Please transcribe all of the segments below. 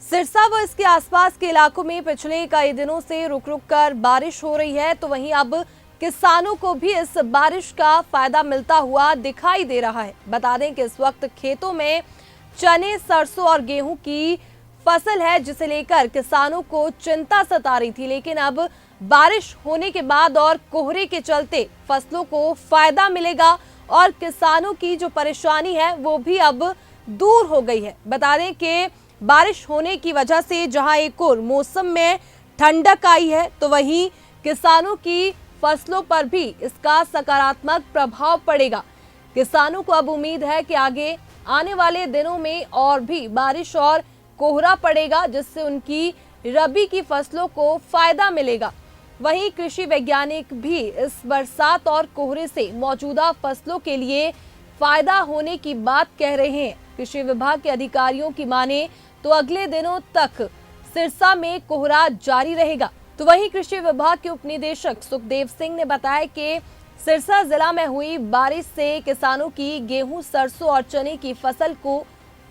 सिरसा व इसके आसपास के इलाकों में पिछले कई दिनों से रुक रुक कर बारिश हो रही है, तो वहीं अब किसानों को भी इस बारिश का फायदा मिलता हुआ दिखाई दे रहा है। बता दें कि इस वक्त खेतों में चने, सरसों और गेहूं की फसल है, जिसे लेकर किसानों को चिंता सता रही थी। लेकिन अब बारिश होने के बाद और कोहरे के चलते फसलों को फायदा मिलेगा और किसानों की जो परेशानी है वो भी अब दूर हो गई है। बता दें कि बारिश होने की वजह से जहां एक और मौसम में ठंडक आई है, तो वहीं किसानों की फसलों पर भी इसका सकारात्मक प्रभाव पड़ेगा। किसानों को अब उम्मीद है कि आगे आने वाले दिनों में और भी बारिश और कोहरा पड़ेगा, जिससे उनकी रबी की फसलों को फायदा मिलेगा। वहीं कृषि वैज्ञानिक भी इस बरसात और कोहरे से मौजूदा फसलों के लिए फायदा होने की बात कह रहे हैं। कृषि विभाग के अधिकारियों की माने तो अगले दिनों तक सिरसा में कोहरा जारी रहेगा। तो वहीं कृषि विभाग के उप निदेशक सुखदेव सिंह ने बताया कि सिरसा जिला में हुई बारिश से किसानों की गेहूं, सरसों और चने की फसल को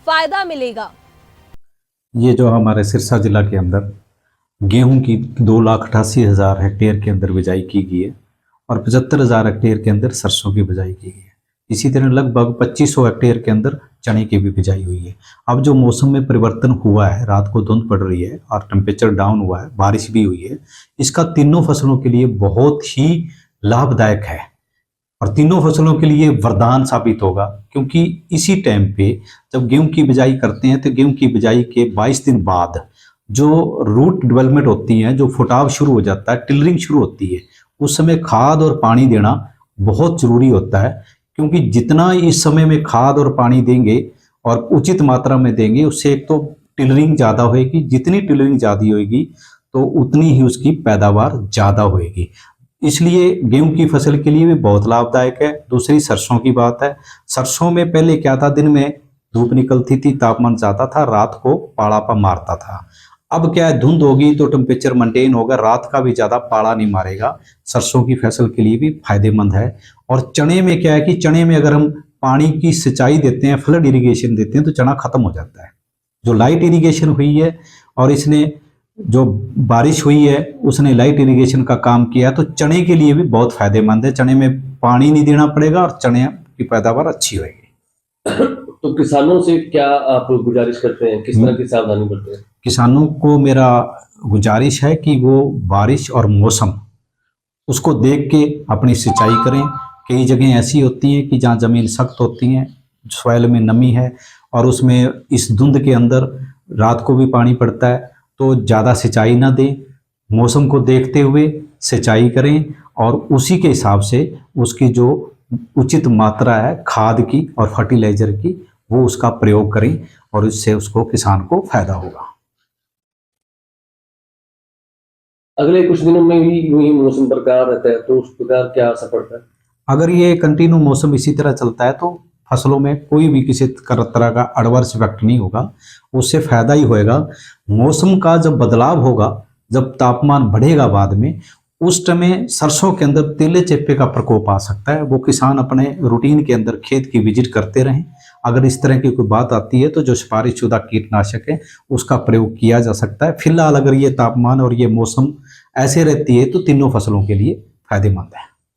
फायदा मिलेगा। ये जो हमारे सिरसा जिला के अंदर गेहूं की 2,88,000 हेक्टेयर के अंदर बिजाई की गई है और 75,000 हेक्टेयर के अंदर सरसों की बिजाई की गई है। इसी तरह लगभग 2,500 हेक्टेयर के अंदर चने की भी बिजाई हुई है। अब जो मौसम में परिवर्तन हुआ है, रात को धुंध पड़ रही है और टेम्परेचर डाउन हुआ है, बारिश भी हुई है, इसका तीनों फसलों के लिए बहुत ही लाभदायक है और तीनों फसलों के लिए वरदान साबित होगा। क्योंकि इसी टाइम पे जब गेहूं की बिजाई करते हैं तो गेहूं की बिजाई के 22 दिन बाद जो रूट डेवलपमेंट होती है, जो फुटाव शुरू हो जाता है, टिलरिंग शुरू होती है, उस समय खाद और पानी देना बहुत जरूरी होता है। क्योंकि जितना इस समय में खाद और पानी देंगे और उचित मात्रा में देंगे, उससे एक तो टिलरिंग ज़्यादा होएगी, जितनी टिलरिंग ज़्यादा होएगी तो उतनी ही उसकी पैदावार ज़्यादा होएगी। इसलिए गेहूं की फसल के लिए भी बहुत लाभदायक है। दूसरी सरसों की बात है। सरसों में पहले क्या था, दिन में धूप निकलती थी, तापमान ज़्यादा था, रात को पाड़ापा मारता था। अब क्या है, धुंध होगी तो टेम्परेचर मेंटेन होगा, रात का भी ज़्यादा पाड़ा नहीं मारेगा। सरसों की फसल के लिए भी फायदेमंद है। और चने में क्या है कि चने में अगर हम पानी की सिंचाई देते हैं, फ्लड इरिगेशन देते हैं, तो चना खत्म हो जाता है। जो लाइट इरिगेशन हुई है और इसने जो बारिश हुई है उसने लाइट इरिगेशन का काम किया, तो चने के लिए भी बहुत फायदेमंद है। चने में पानी नहीं देना पड़ेगा और चने की पैदावार अच्छी होगी। तो किसानों से क्या आप गुजारिश करते हैं, किस तरह की सावधानी करते हैं? किसानों को मेरा गुजारिश है कि वो बारिश और मौसम उसको देख के अपनी सिंचाई करें। कई जगह ऐसी होती हैं कि जहाँ ज़मीन सख्त होती हैं, सॉइल में नमी है और उसमें इस धुंध के अंदर रात को भी पानी पड़ता है, तो ज़्यादा सिंचाई ना दें। मौसम को देखते हुए सिंचाई करें और उसी के हिसाब से उसकी जो उचित मात्रा है खाद की और फर्टिलाइज़र की, वो उसका प्रयोग करें और इससे उसको किसान को फायदा होगा। अगले कुछ दिनों में भी यूं ही मौसम बरकरार रहता है तो उस प्रकार क्या असर पड़ता है? अगर ये कंटिन्यू मौसम इसी तरह चलता है तो फसलों में कोई भी किसी तरह का एडवर्स इफेक्ट नहीं होगा, उससे फायदा ही होएगा। मौसम का जब बदलाव होगा, जब तापमान बढ़ेगा बाद में, उस समय सरसों के अंदर तेले चेपे का प्रकोप आ सकता है। वो किसान अपने रूटीन के अंदर खेत की विजिट करते रहें। अगर इस तरह की कोई बात आती है तो जो सिफारिशशुदा कीटनाशक है उसका प्रयोग किया जा सकता है। फिलहाल अगर ये तापमान और ये मौसम ऐसे रहती है तो तीनों फसलों के लिए फायदेमंद है।